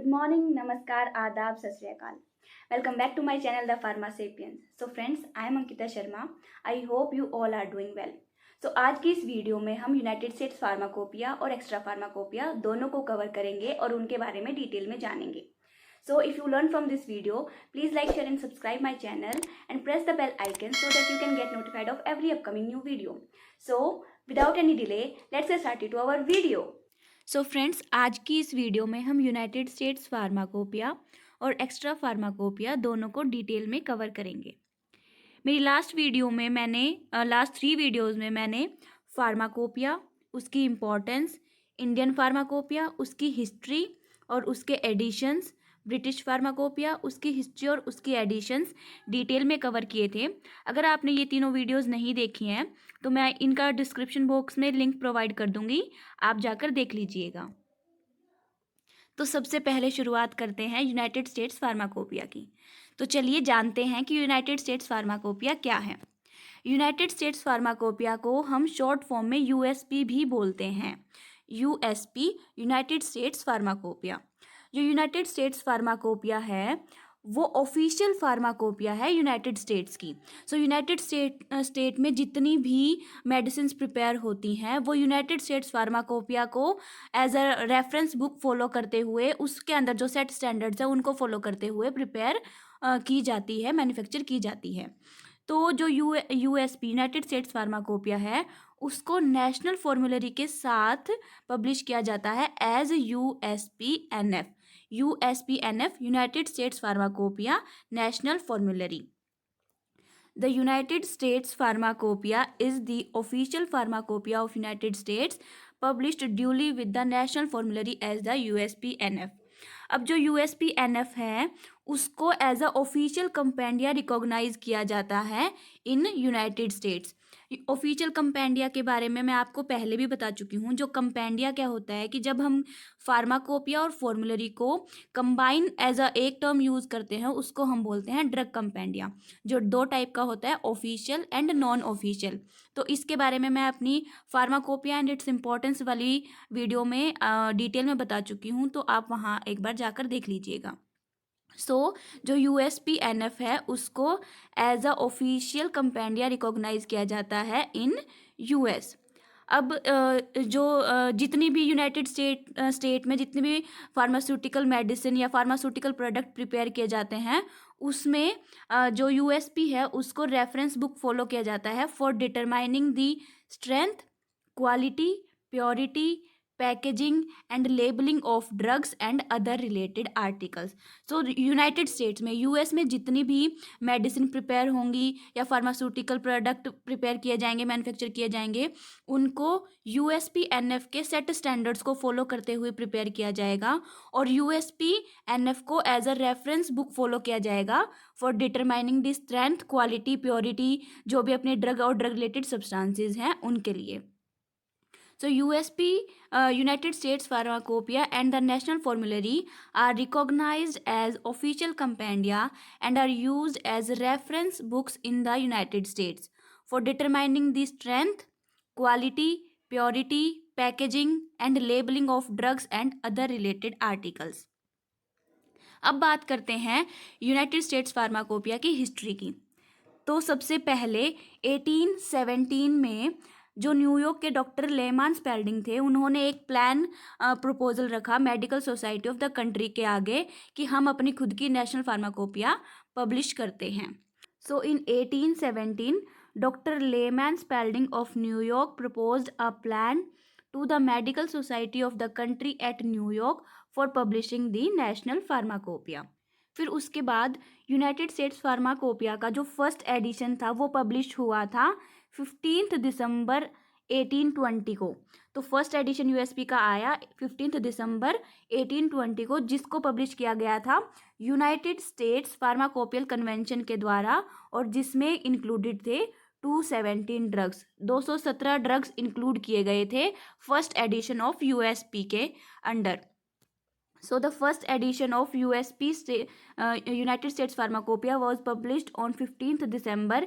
morning, namaskar, adab, sat sri akal. Welcome back to my channel, The Pharma Sapiens. So friends, I am Ankita Sharma. I hope you all are doing well. So आज की इस video में हम United States pharmacopoeia और extra pharmacopoeia दोनों को cover करेंगे और उनके बारे में डिटेल में जानेंगे. So if you learn from this video, please like, share and subscribe my channel and press the bell icon so that you can get notified of every upcoming new video. So without any delay, let's get started to our video. So friends, आज की इस video में हम United States pharmacopoeia और extra pharmacopoeia दोनों को detail में cover करेंगे. मेरी लास्ट 3 वीडियोस में मैंने फार्माकोपिया, उसकी इम्पोर्टेंस, इंडियन फार्माकोपिया, उसकी हिस्ट्री और उसके एडिशंस, ब्रिटिश फार्माकोपिया, उसकी हिस्ट्री और उसकी एडिशंस डिटेल में कवर किए थे. अगर आपने ये तीनों वीडियोस नहीं देखी हैं तो मैं इनका डिस्क्रिप्शन बॉक्स में लिंक प्रोवाइड कर दूंगी, आप जाकर देख लीजिएगा. तो सबसे पहले शुरुआत करते हैं यूनाइटेड स्टेट्स फार्माकोपिया की. तो चलिए जानते हैं कि यूनाइटेड स्टेट्स फार्माकोपिया क्या है. यूनाइटेड स्टेट्स फार्माकोपिया को हम शॉर्ट फॉर्म में यूएसपी भी बोलते हैं. USP, United States pharmacopoeia. जो यूनाइटेड स्टेट्स फार्माकोपिया है वो ऑफिशियल फार्माकोपिया है यूनाइटेड स्टेट्स की. सो यूनाइटेड स्टेट में जितनी भी मेडिसिन प्रिपेयर होती हैं वो यूनाइटेड स्टेट्स फार्माकोपिया को as a reference book follow करते हुए, उसके अंदर जो सेट स्टैंडर्ड्स हैं उनको फॉलो करते हुए प्रिपेयर की जाती है, मैन्युफैक्चर की जाती है. तो जो यूएसपी, यूनाइटेड स्टेट्स फार्माकोपिया है, उसको नेशनल फॉर्मूलरी के साथ पब्लिश किया जाता है as यूएसपीएनएफ. USPNF, United States Pharmacopoeia National Formulary. The United States Pharmacopoeia is the official pharmacopoeia of United States, published duly with the National Formulary as the USPNF. अब जो USPNF है उसको as a official compendia recognise किया जाता है in United States. Official compendia के बारे में मैं आपको पहले भी बता चुकी हूँ. जो कंपेंडिया क्या होता है कि जब हम फार्माकोपिया और फॉर्मुलरी को कंबाइन एज अ एक टर्म यूज़ करते हैं उसको हम बोलते हैं ड्रग कंपेंडिया, जो 2 टाइप का होता है, ऑफिशियल एंड नॉन ऑफिशियल. तो इसके बारे में मैं अपनी फार्माकोपिया एंड इट्स इम्पोर्टेंस वाली वीडियो में डिटेल में बता चुकी हूँ, तो आप वहाँ एक बार जाकर देख लीजिएगा. सो जो USPNF है उसको as a official compendia recognise किया जाता है इन यूएस. अब जितनी भी यूनाइटेड स्टेट में जितनी भी फार्मास्यूटिकल मेडिसिन या फार्मास्यूटिकल प्रोडक्ट प्रिपेयर किए जाते हैं उसमें जो USP है उसको रेफरेंस बुक फॉलो किया जाता है for determining the strength, quality, purity, packaging and labelling of drugs and other related articles. So United states में, यूएस में जितनी भी मेडिसिन प्रिपेयर होंगी या फार्मास्यूटिकल प्रोडक्ट प्रिपेयर किए जाएंगे, मैन्युफैक्चर किए जाएंगे, उनको USPNF के सेट स्टैंडर्ड्स को फॉलो करते हुए प्रिपेयर किया जाएगा और USPNF को as a reference book follow किया जाएगा for determining the strength, quality, purity, जो भी अपने ड्रग और ड्रग रिलेटेड सब्सटेंसेस हैं उनके लिए. So USP, United States Pharmacopoeia and the National Formulary are recognized as official compendia and are used as reference books in the United States for determining the strength, quality, purity, packaging and labeling of drugs and other related articles. अब बात करते हैं United States pharmacopoeia की history की. तो सबसे पहले 1817 में जो न्यूयॉर्क के डॉक्टर लेमान स्पेल्डिंग थे, उन्होंने एक प्लान प्रपोजल रखा medical society of the country के आगे कि हम अपनी खुद की नेशनल फार्माकोपिया पब्लिश करते हैं. So in 1817 doctor Lyman Spalding of New York proposed a plan to the medical society of the country at New York for publishing the national pharmacopoeia. फिर उसके बाद यूनाइटेड स्टेट्स फार्माकोपिया का जो फर्स्ट एडिशन था वो publish हुआ था 15 दिसंबर 1820 को. तो फर्स्ट एडिशन USP का आया 15 दिसंबर 1820 को, जिसको पब्लिश किया गया था यूनाइटेड स्टेट्स फार्माकोपियल कन्वेंशन के द्वारा और जिसमें इंक्लूडेड थे 217 ड्रग्स. 217 ड्रग्स इंक्लूड किए गए थे फर्स्ट एडिशन ऑफ USP के under. So the first edition of United States Pharmacopoeia was published on 15th December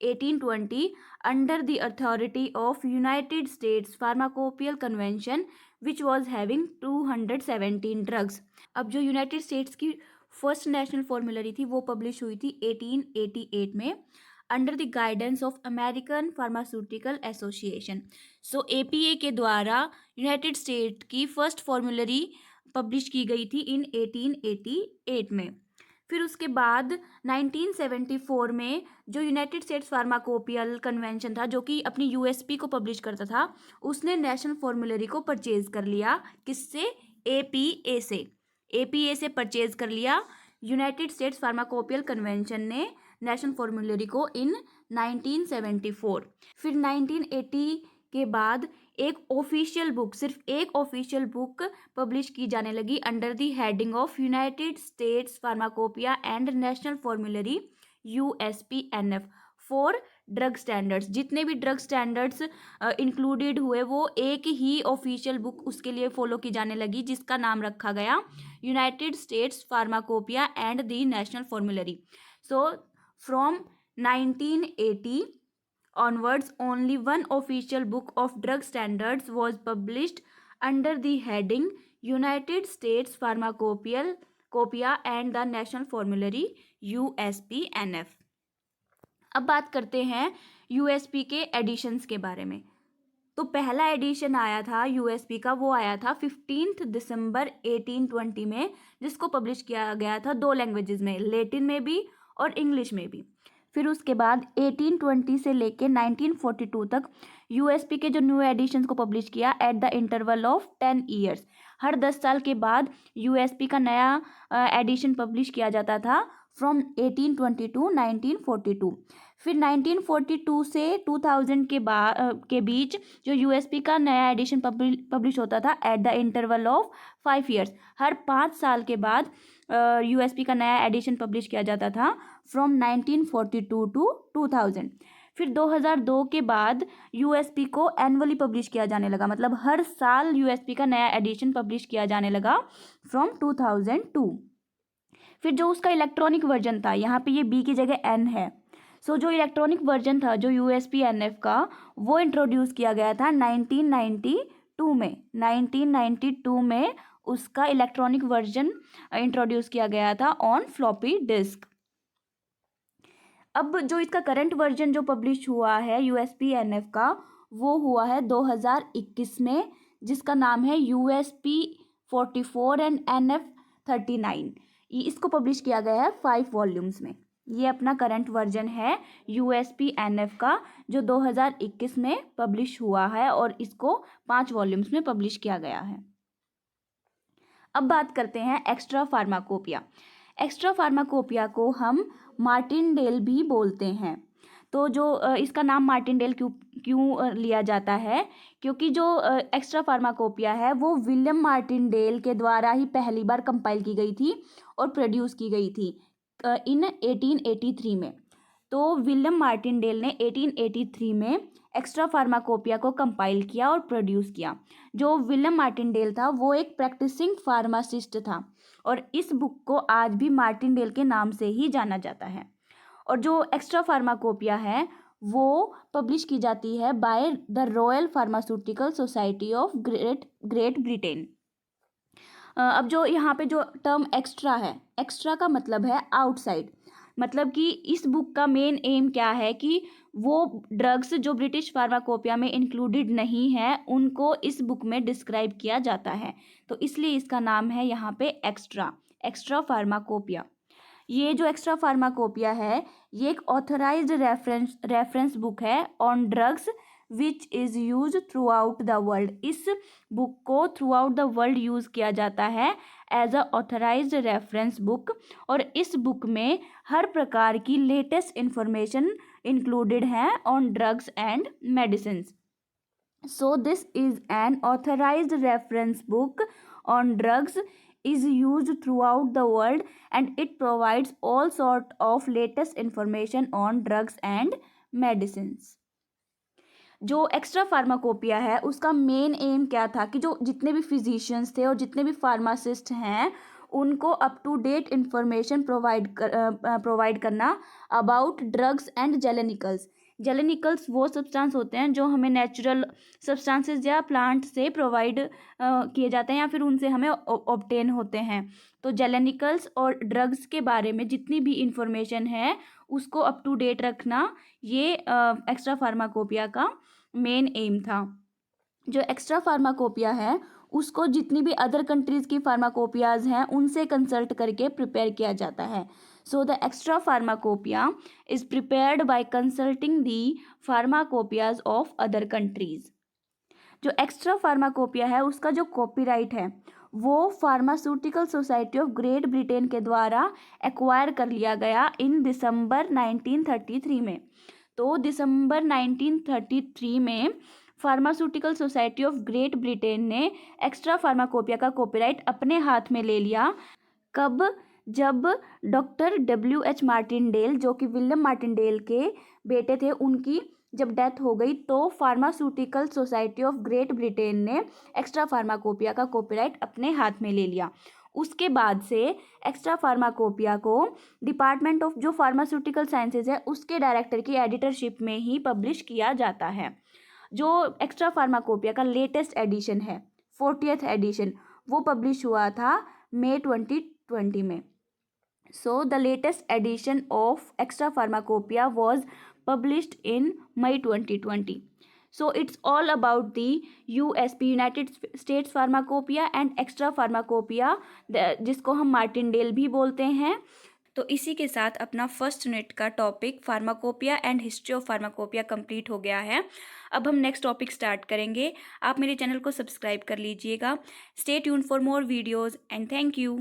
1820 under the authority of United States Pharmacopoeia Convention, which was having 217 drugs. अब जो United states की first national formulary थी वो publish हुई थी 1888 में under the guidance of American pharmaceutical association. So APA के द्वारा यूनाइटेड स्टेट की फर्स्ट फॉर्मूलरी पब्लिश की गई थी इन 1888 में। फिर उसके बाद 1974 में जो यूनाइटेड स्टेट्स फार्माकोपियल कन्वेंशन था, जो कि अपनी USP को पब्लिश करता था, उसने नेशनल फॉर्मूलरी को परचेज कर लिया। किससे? APA से। APA से परचेज कर लिया यूनाइटेड स्टेट्स फार्माकोपियल कन्वेंशन ने नेशनल फॉर्मूलरी को इन 1974। फिर 1980 के बाद एक ऑफिशियल बुक, सिर्फ एक ऑफिशियल बुक पब्लिश की जाने लगी under the heading of United States pharmacopoeia and national formulary USPNF for drug standards. जितने भी ड्रग स्टैंडर्ड्स इंक्लूडेड हुए वो एक ही ऑफिशियल बुक उसके लिए फॉलो की जाने लगी, जिसका नाम रखा गया United States pharmacopoeia and the national formulary. So from 1980 onwards, only one official book of drug standards was published under the heading United States Pharmacopoeia and the National Formulary USPNF। अब बात करते हैं USP के editions के बारे में। तो पहला एडिशन आया था USP का, वो आया था 15 दिसंबर 1820 में, जिसको पब्लिश किया गया था 2 लैंग्वेजेस में, लैटिन में भी और इंग्लिश में भी। फिर उसके बाद 1820 से लेके 1942 तक USP के जो न्यू एडिशंस को पब्लिश किया at the interval of 10 years. हर 10 साल के बाद USP का नया एडिशन पब्लिश किया जाता था फ्रॉम 1820 टू 1942। फिर 1942 से 2000 के बीच जो USP का नया एडिशन पब्लिश होता था at the interval of 5 years. हर 5 साल के बाद USP का नया एडिशन पब्लिश किया जाता था फ्रॉम 1942 टू 2000। फिर 2002 के बाद USP को एनुअली पब्लिश किया जाने लगा, मतलब हर साल USP का नया एडिशन पब्लिश किया जाने लगा फ्रॉम 2002। फिर जो उसका इलेक्ट्रॉनिक वर्जन था, यहाँ पे ये B की जगह N है। सो जो इलेक्ट्रॉनिक वर्जन था जो USPNF का, वो इंट्रोड्यूस किया गया था 1992 में। 1992 में उसका इलेक्ट्रॉनिक वर्जन इंट्रोड्यूस किया गया था ऑन फ्लॉपी डिस्क। अब जो इसका करंट वर्जन जो पब्लिश हुआ है USPNF का, वो हुआ है 2021 में, जिसका नाम है USP44 एंड NF39। इसको पब्लिश किया गया है 5 वॉल्यूम्स में। ये अपना करंट वर्जन है USPNF का, जो 2021 में पब्लिश हुआ है और इसको 5 वॉल्यूम्स में पब्लिश किया गया है। अब बात करते हैं एक्स्ट्रा फार्माकोपिया। एक्स्ट्रा फार्माकोपिया को हम मार्टिनडेल भी बोलते हैं। तो जो इसका नाम मार्टिनडेल क्यों लिया जाता है, क्योंकि जो एक्स्ट्रा फार्माकोपिया है वो विलियम मार्टिनडेल के द्वारा ही पहली बार कंपाइल की गई थी और प्रोड्यूस की गई थी इन 1883 में। तो विलियम मार्टिनडेल ने 1883 में एक्स्ट्रा फार्माकोपिया को कंपाइल किया और प्रोड्यूस किया। जो विलियम मार्टिनडेल था वो एक प्रैक्टिसिंग फार्मासिस्ट था और इस बुक को आज भी मार्टिनडेल के नाम से ही जाना जाता है। और जो एक्स्ट्रा फार्माकोपिया है वो पब्लिश की जाती है by the royal pharmaceutical society of great Britain. अब जो यहाँ पे जो टर्म एक्स्ट्रा है, एक्स्ट्रा का मतलब है आउटसाइड, मतलब कि इस बुक का मेन एम क्या है कि वो ड्रग्स जो ब्रिटिश फार्माकोपिया में इंक्लूडेड नहीं है उनको इस बुक में डिस्क्राइब किया जाता है, तो इसलिए इसका नाम है यहाँ पे एक्स्ट्रा फार्माकोपिया। ये जो एक्स्ट्रा फार्माकोपिया है ये एक ऑथराइज्ड रेफरेंस बुक है on drugs which is use throughout the world. इस बुक को throughout the world use किया जाता है as a authorised reference book, और इस बुक में हर प्रकार की लेटेस्ट इंफॉर्मेशन इंक्लूडेड है on drugs and medicines. So this is an authorized reference book on drugs, is used throughout the world and it provides all sort of latest information on drugs and medicines. जो extra pharmacopoeia है उसका main M क्या था कि जो जितने भी physicians थे और जितने भी फार्मासिस्ट हैं उनको up to date information provide करना about drugs and galenicals, galenicals वो सब्सटेंस होते हैं जो हमें नेचुरल सब्सटेंसेस या प्लांट से प्रोवाइड किए जाते हैं या फिर उनसे हमें ऑब्टेन होते हैं। तो जेलेनिकल्स और ड्रग्स के बारे में जितनी भी इंफॉर्मेशन है उसको अप टू डेट रखना ये एक्स्ट्रा फार्माकोपिया का मेन एम था। जो एक्स्ट्रा फार्माकोपिया है उसको जितनी भी अदर कंट्रीज़ की फार्माकोपियाज हैं उनसे कंसल्ट करके प्रिपेयर किया जाता है। So the extra pharmacopoeia is prepared by consulting the pharmacopoeias of other countries. जो एक्स्ट्रा फार्माकोपिया है उसका जो कॉपीराइट है वो pharmaceutical society of great Britain के द्वारा एक्वायर कर लिया गया इन दिसंबर 1933 में। तो दिसंबर 1933 में pharmaceutical society of great Britain ने एक्स्ट्रा फार्माकोपिया का कॉपीराइट अपने हाथ में ले लिया। कब? जब डॉक्टर W.H. मार्टिनडेल जो कि विलियम मार्टिनडेल के बेटे थे उनकी जब डेथ हो गई तो pharmaceutical society of great Britain ने एक्स्ट्रा फार्माकोपिया का कॉपीराइट अपने हाथ में ले लिया। उसके बाद से एक्स्ट्रा फार्माकोपिया को डिपार्टमेंट ऑफ जो फार्मास्यूटिकल साइंसेज है उसके डायरेक्टर की एडिटरशिप में ही पब्लिश किया जाता है। जो एक्स्ट्रा फार्माकोपिया का लेटेस्ट एडिशन है 40th एडिशन वो पब्लिश हुआ था मई 2020 में। So the latest edition of extra pharmacopoeia was published in May 2020. So it's all about the USP United States Pharmacopoeia and Extra Pharmacopoeia जिसको हम मार्टिनडेल भी बोलते हैं। तो इसी के साथ अपना फर्स्ट यूनिट का topic pharmacopoeia and history of pharmacopoeia complete हो गया है। अब हम नेक्स्ट टॉपिक स्टार्ट करेंगे। आप मेरे चैनल को सब्सक्राइब कर लीजिएगा। Stay tuned for more videos and thank you.